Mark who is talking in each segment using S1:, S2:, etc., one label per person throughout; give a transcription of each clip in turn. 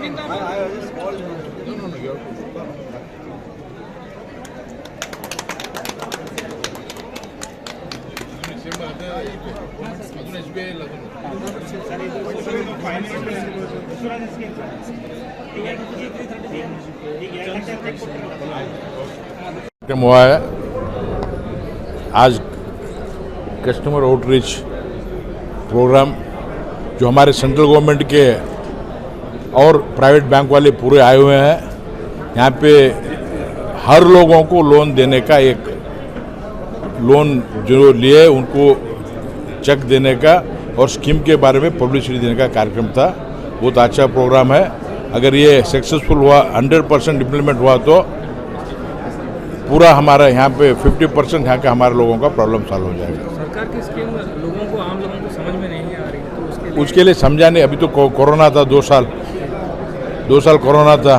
S1: हुआ है आज कस्टमर आउटरीच प्रोग्राम जो हमारे सेंट्रल गवर्नमेंट के और प्राइवेट बैंक वाले पूरे आए हुए हैं। यहाँ पे हर लोगों को लोन देने का एक लोन जो लिए उनको चेक देने का और स्कीम के बारे में पब्लिसिटी देने का कार्यक्रम था। बहुत अच्छा प्रोग्राम है। अगर ये सक्सेसफुल हुआ 100% इम्प्लीमेंट हुआ तो पूरा हमारा यहाँ पे 50% यहाँ के हमारे लोगों का प्रॉब्लम सॉल्व हो जाएगा।
S2: सरकार की स्कीम लोगों को आम लोगों को समझ में नहीं आ रही तो
S1: उसके लिए समझाने अभी तो कोरोना था 2 साल कोरोना था।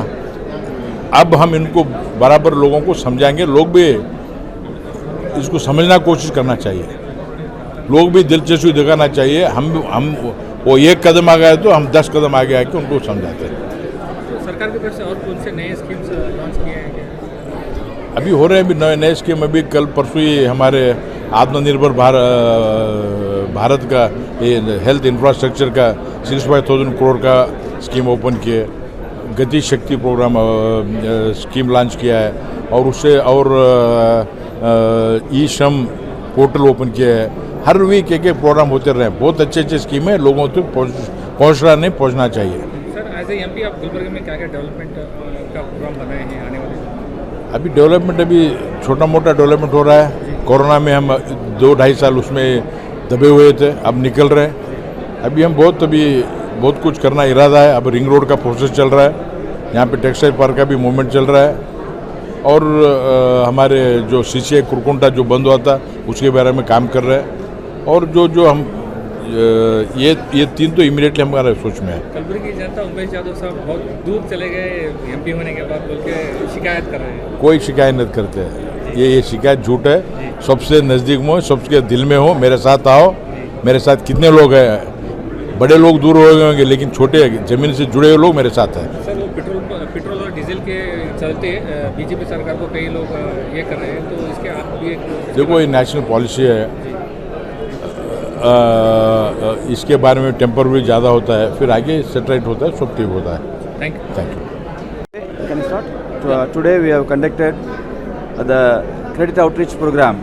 S1: अब हम इनको बराबर लोगों को समझाएंगे। लोग भी इसको समझना कोशिश करना चाहिए। लोग भी दिलचस्पी दिखाना चाहिए। हम वो एक कदम आ गए तो हम 10 कदम आगे आके उनको समझाते हैं।
S2: तो सरकार की तरफ से और कौन से नए स्कीम्स लॉन्च किए हैं?
S1: अभी हो रहे हैं अभी नए स्कीम। अभी कल परसों ही हमारे आत्मनिर्भर भारत का ये हेल्थ इंफ्रास्ट्रक्चर का 65,000 करोड़ का स्कीम ओपन किए। गति शक्ति प्रोग्राम स्कीम लॉन्च किया है और उससे और ई श्रम पोर्टल ओपन किया है। हर वीक एक प्रोग्राम होते रहे। बहुत अच्छे स्कीम है। लोगों तक पहुँचना चाहिए।
S2: सर एज ए एमपी आप गुलबर्गा में क्या डेवलपमेंट का प्रोग्राम बनाए हैं आने वाले?
S1: अभी डेवलपमेंट अभी छोटा मोटा डेवलपमेंट हो रहा है। कोरोना में हम 2-2.5 साल उसमें दबे हुए थे, अब निकल रहे हैं। अभी बहुत कुछ करना इरादा है। अब रिंग रोड का प्रोसेस चल रहा है। यहाँ पे टेक्सटाइल पार्क का भी मूवमेंट चल रहा है और हमारे जो सीसीआई कुरकुंटा जो बंद हुआ था उसके बारे में काम कर रहे हैं। और जो हम ये 3 तो इमीडिएटली हमारे सोच में है।
S2: कलबुर्गी की जनता उमेश यादव साहब बहुत दूर चले गए एमपी होने के बाद बोल के शिकायत कर रहे हैं।
S1: कोई शिकायत नहीं करते हैं। ये शिकायत झूठ है। सबसे नज़दीक में हो, सबके दिल में हो। मेरे साथ आओ। मेरे साथ कितने लोग हैं? बड़े लोग दूर हो गए होंगे लेकिन छोटे ज़मीन से जुड़े हुए लोग मेरे साथ हैं।
S2: सर वो पेट्रोल और डीजल के चलते बीजेपी सरकार को कई लोग ये कर रहे हैं तो इसके आप भी
S1: देखो ये नेशनल पॉलिसी है। इसके बारे में टेम्पररी ज़्यादा होता है, फिर आगे सेटराइट होता है, सब ठीक होता है।
S2: Thank you.
S3: Can I start? Today we have conducted the credit outreach program,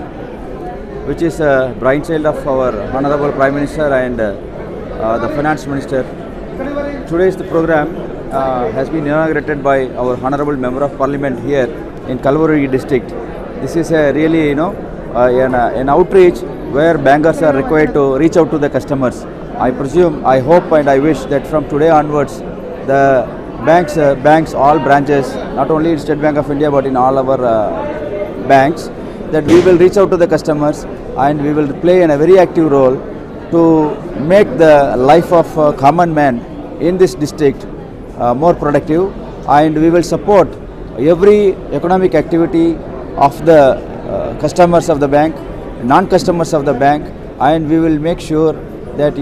S3: which is a brainchild of our Honorable Prime Minister and the Finance Minister. Today's the program has been inaugurated by our Honorable Member of Parliament here in Kalburgi district. This is a really an outreach where bankers are required to reach out to the customers. I presume, I hope and I wish that from today onwards the banks, all branches, not only in State Bank of India but in all our banks, that we will reach out to the customers and we will play a very active role to make the life of common man in this district more productive, and we will support every economic activity of the customers of the bank, non-customers of the bank, and we will make sure that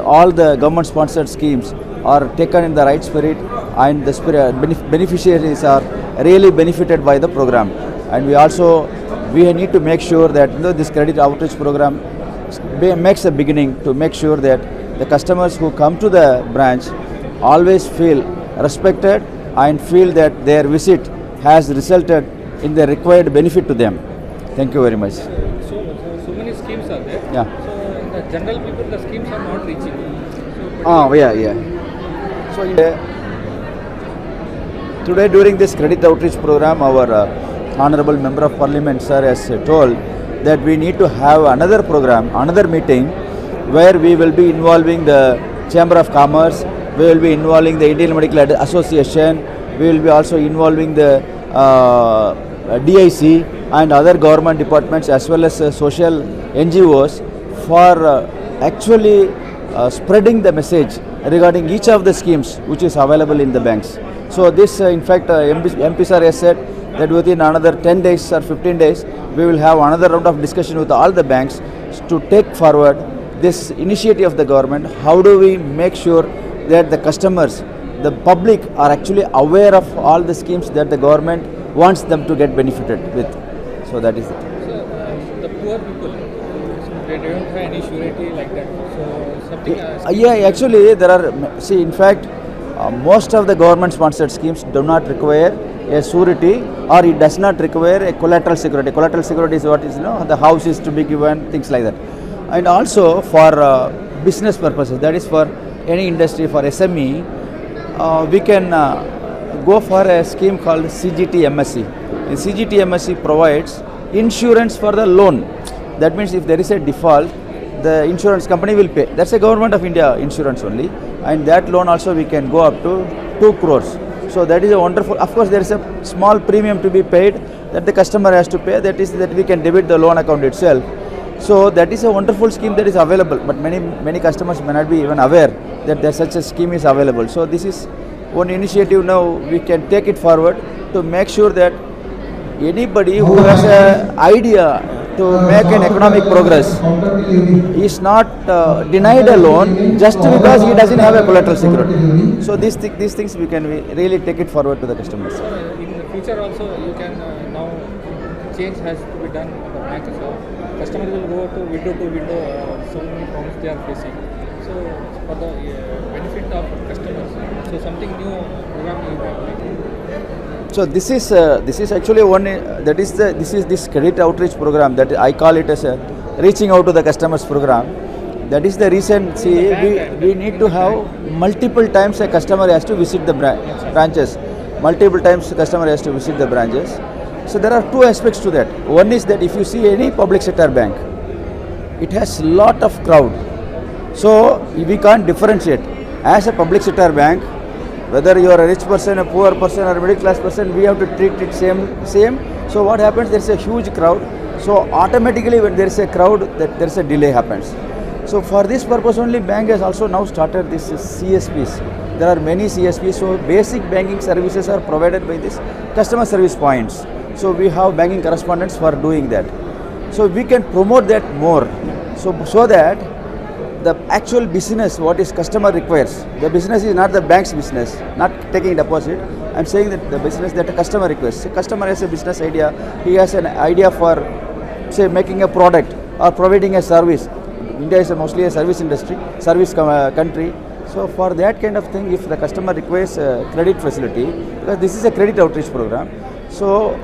S3: all the government sponsored schemes are taken in the right spirit and the beneficiaries are really benefited by the program. And we need to make sure that this credit outreach program makes a beginning to make sure that the customers who come to the branch always feel respected and feel that their visit has resulted in the required benefit to them. Thank you very much.
S2: So many schemes are there.
S3: Yeah.
S2: So the general people, the schemes are not reaching.
S3: Yeah. So today during this credit outreach program, our Honorable Member of Parliament sir has told that we need to have another program, another meeting where we will be involving the Chamber of Commerce, we will be involving the Indian Medical Association, we will be also involving the DIC and other government departments as well as social NGOs for actually spreading the message regarding each of the schemes which is available in the banks. So this in fact MP sir has said that within another 10 days or 15 days we will have another round of discussion with all the banks to take forward this initiative of the government. How do we make sure that the customers the public are actually aware of all the schemes that the government wants them to get benefited with. So that is it.
S2: So the poor people, they don't have any surety like that. So something.
S3: Yeah, actually there are, see, in fact, most of the government sponsored schemes do not require a surety, or it does not require a collateral security. Collateral security is what is, the house is to be given, things like that. And also for business purposes, that is for any industry, for SME, we can go for a scheme called CGT MSC. The CGT MSC provides insurance for the loan. That means if there is a default, the insurance company will pay. That's a Government of India insurance only, and that loan also we can go up to 2 crores. So that is a wonderful. Of course, there is a small premium to be paid that the customer has to pay. That is that we can debit the loan account itself. So that is a wonderful scheme that is available, but many customers may not be even aware that there such a scheme is available. So this is one initiative. Now we can take it forward to make sure that anybody who has an idea to make an economic progress is not denied a loan just because he doesn't have a collateral security. So these things we can really take it forward to the customers.
S2: In the future also, you can now change has to be done on the bank. So customer will go to window, so many problems they are facing. So for the benefit of customers, so something new program you have like.
S3: So this is actually one this credit outreach program that I call it as a reaching out to the customers program. That is the reason. See, we need to have multiple times a customer has to visit the branches. Multiple times the customer has to visit the branches. So there are two aspects to that. One is that if you see any public sector bank, it has lot of crowd. So we can't differentiate. As a public sector bank, whether you are a rich person, a poor person, or a middle class person, we have to treat it same. So what happens? There is a huge crowd. So automatically, when there is a crowd, that there is a delay happens. So for this purpose only, bank has also now started this CSPs. There are many CSPs. So basic banking services are provided by this customer service points. So we have banking correspondents for doing that. So we can promote that more. So that the actual business, what is customer requires, the business is not the bank's business, not taking deposit. I am saying that the business that a customer requires. The customer has a business idea, he has an idea for, say, making a product or providing a service. India is mostly a service industry, service country. So for that kind of thing, if the customer requires a credit facility, because this is a credit outreach program, so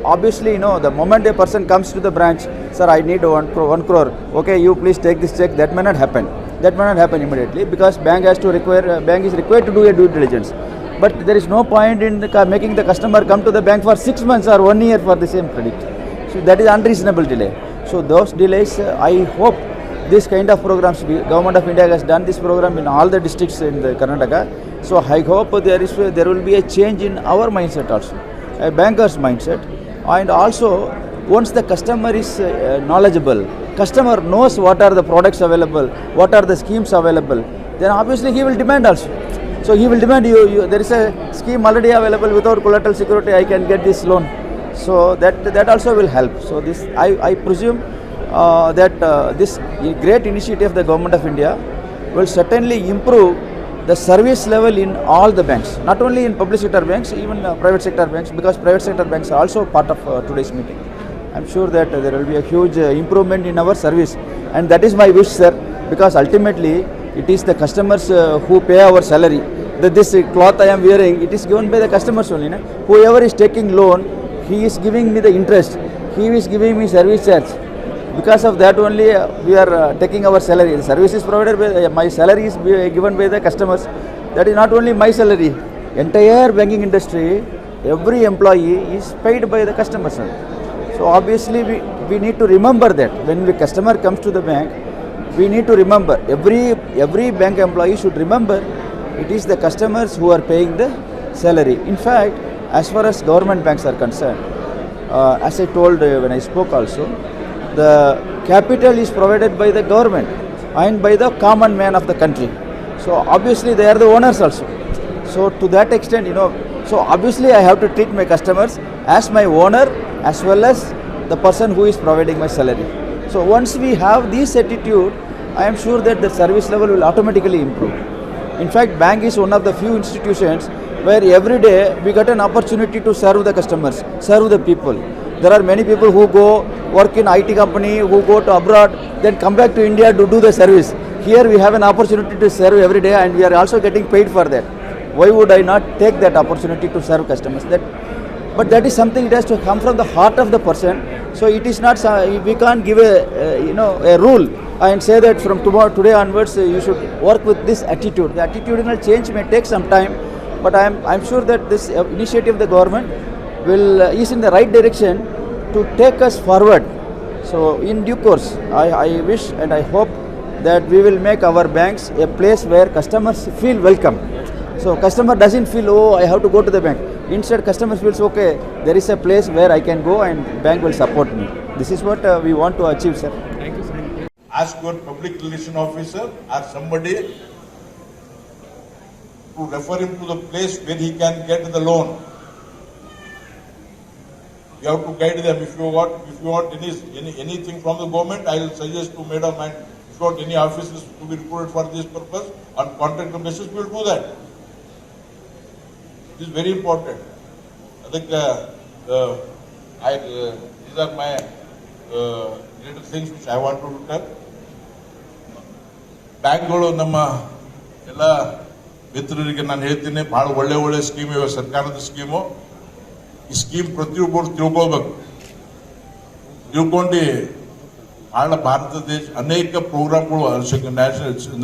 S3: obviously, the moment a person comes to the branch, sir, I need 1 crore. Okay, you please take this check. That may not happen. That may not happen immediately because bank is required to do a due diligence. But there is no point in making the customer come to the bank for 6 months or 1 year for the same credit. So that is unreasonable delay. So those delays, I hope this kind of programs, Government of India has done this program in all the districts in the Karnataka. So I hope there will be a change in our mindset also, a banker's mindset. And also, once the customer is knowledgeable, customer knows what are the products available, what are the schemes available, then obviously he will demand also. So he will demand there is a scheme already available without collateral security, I can get this loan. So that also will help. So this I presume that this great initiative of the Government of India will certainly improve the service level in all the banks, not only in public sector banks, even private sector banks, because private sector banks are also part of today's meeting. I am sure that there will be a huge improvement in our service, and that is my wish, sir, because ultimately it is the customers who pay our salary. This cloth I am wearing, it is given by the customers only. Whoever is taking loan, he is giving me the interest, he is giving me service charge. Because of that only we are taking our salary. The service is provided by my salary is given by the customers. That is not only my salary. Entire banking industry, every employee is paid by the customers. So obviously we need to remember that when the customer comes to the bank, we need to remember, every bank employee should remember it is the customers who are paying the salary. In fact, as far as government banks are concerned, as I told when I spoke also, the capital is provided by the government and by the common man of the country. So obviously they are the owners also. So to that extent, so obviously I have to treat my customers as my owner as well as the person who is providing my salary. So once we have this attitude, I am sure that the service level will automatically improve. In fact, bank is one of the few institutions where every day we get an opportunity to serve the customers, serve the people. There are many people who go work in IT company, who go to abroad, then come back to India to do the service. Here we have an opportunity to serve every day, and we are also getting paid for that. Why would I not take that opportunity to serve customers? But that is something, it has to come from the heart of the person. So it is not, we can't give a rule and say that from today onwards you should work with this attitude. The attitudinal change may take some time, but I'm sure that this initiative of the government is in the right direction to take us forward. So in due course, I wish and I hope that we will make our banks a place where customers feel welcome. So customer doesn't feel, oh, I have to go to the bank. Instead, customer feels, okay, there is a place where I can go and bank will support me. This is what we want to achieve, sir.
S2: Thank you, sir.
S1: Ask your public relation officer or somebody to refer him to the place where he can get the loan. You have to guide them. If you want anything from the government, I will suggest to Madam, and if you want any offices to be recruited for this purpose on contract basis, we will do that. This is very important. I think these are my little things which I want to tell. ಬ್ಯಾಂಕ್ಗಳು ನಮ್ಮ ಎಲ್ಲ ಮಿತ್ರರಿಗೆ ನಾನು ಹೇಳ್ತೀನಿ, ಬಹಳ ಒಳ್ಳೆ scheme ಇವೆ, ಸರ್ಕಾರದ ಸ್ಕೀಮು. ಈ ಸ್ಕೀಮ್ ಪ್ರತಿಯೊಬ್ಬರು ತಿಳ್ಕೊಳ್ಬೇಕು. ತಿಳ್ಕೊಂಡು ಬಹಳ ಭಾರತ ದೇಶ ಅನೇಕ ಪ್ರೋಗ್ರಾಮ್ಗಳು,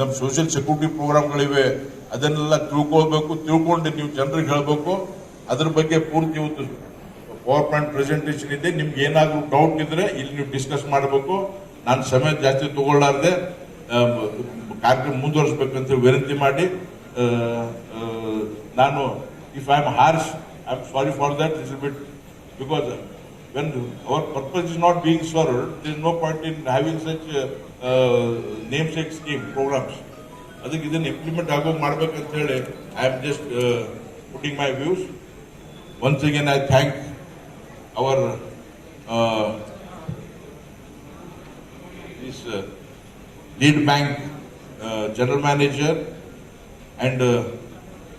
S1: ನಮ್ಮ ಸೋಷಿಯಲ್ ಸೆಕ್ಯೂರಿಟಿ ಪ್ರೋಗ್ರಾಮ್ಗಳಿವೆ, ಅದನ್ನೆಲ್ಲ ತಿಳ್ಕೊಳ್ಬೇಕು. ತಿಳ್ಕೊಂಡು ನೀವು ಜನರಿಗೆ ಹೇಳಬೇಕು. ಅದ್ರ ಬಗ್ಗೆ ಪೂರ್ತಿ ಇವತ್ತು ಪವರ್ ಪಾಯಿಂಟ್ ಪ್ರೆಸೆಂಟೇಷನ್ ಇದೆ. ನಿಮ್ಗೆ ಏನಾದರೂ ಡೌಟ್ ಇದ್ರೆ ಇಲ್ಲಿ ನೀವು ಡಿಸ್ಕಸ್ ಮಾಡಬೇಕು. ನಾನು ಸಮಯ ಜಾಸ್ತಿ ತಗೊಳ್ಳಾರ್ದೆ ಕಾರ್ಯಕ್ರಮ ಮುಂದುವರಿಸಬೇಕಂತ ವಿನಂತಿ ಮಾಡಿ, ನಾನು if I am harsh, I am sorry for that little bit, because when our purpose is not being served, there is no point in having such namesake scheme programs. ಅದಕ್ಕೆ ಇದನ್ನು ಇಂಪ್ಲಿಮೆಂಟ್ ಆಗೋ ಮಾಡ್ಬೇಕಂತ ಹೇಳಿ I am just putting my views. Once again I thank our this lead bank general manager and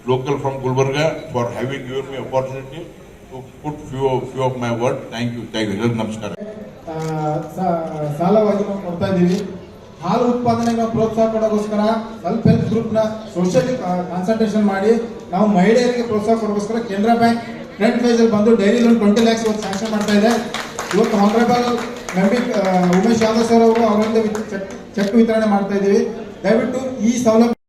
S1: local from Gulbarga for having given me opportunity to put few of my word. Thank you. ನಮಸ್ಕಾರ.
S4: ಸಾಲವಾಗಿ ನಾವು ಕೊಡ್ತಾ ಇದ್ದೀವಿ. ಹಾಲು ಉತ್ಪಾದನೆಗೆ ಪ್ರೋತ್ಸಾಹ ಕೊಡೋಗೋಸ್ಕರ self help group ನ socially concentration ಮಾಡಿ ನಾವು ಮಹಿಳೆಯರಿಗೆ ಪ್ರೋತ್ಸಾಹ ಕೊಡೋಗೋಸ್ಕರ ಕೆನರಾ ಬ್ಯಾಂಕ್ ಫ್ರಂಟ್ ಫೇಸ್ ಅಲ್ಲಿ ಬಂದು ಡೈರಿ ಲೋನ್ 20 lakhs ಇವತ್ತು ಸ್ಯಾಂಕ್ಷನ್ ಮಾಡ್ತಾ ಇದೆ. ಇವತ್ತು honourable MP Umesh Yadav sir ಅವರು ಅವರಿಂದ ಚೆಕ್ ವಿತರಣೆ ಮಾಡ್ತಾ ಇದ್ದೀವಿ. ದಯವಿಟ್ಟು ಈ ಸೌಲಭ್ಯ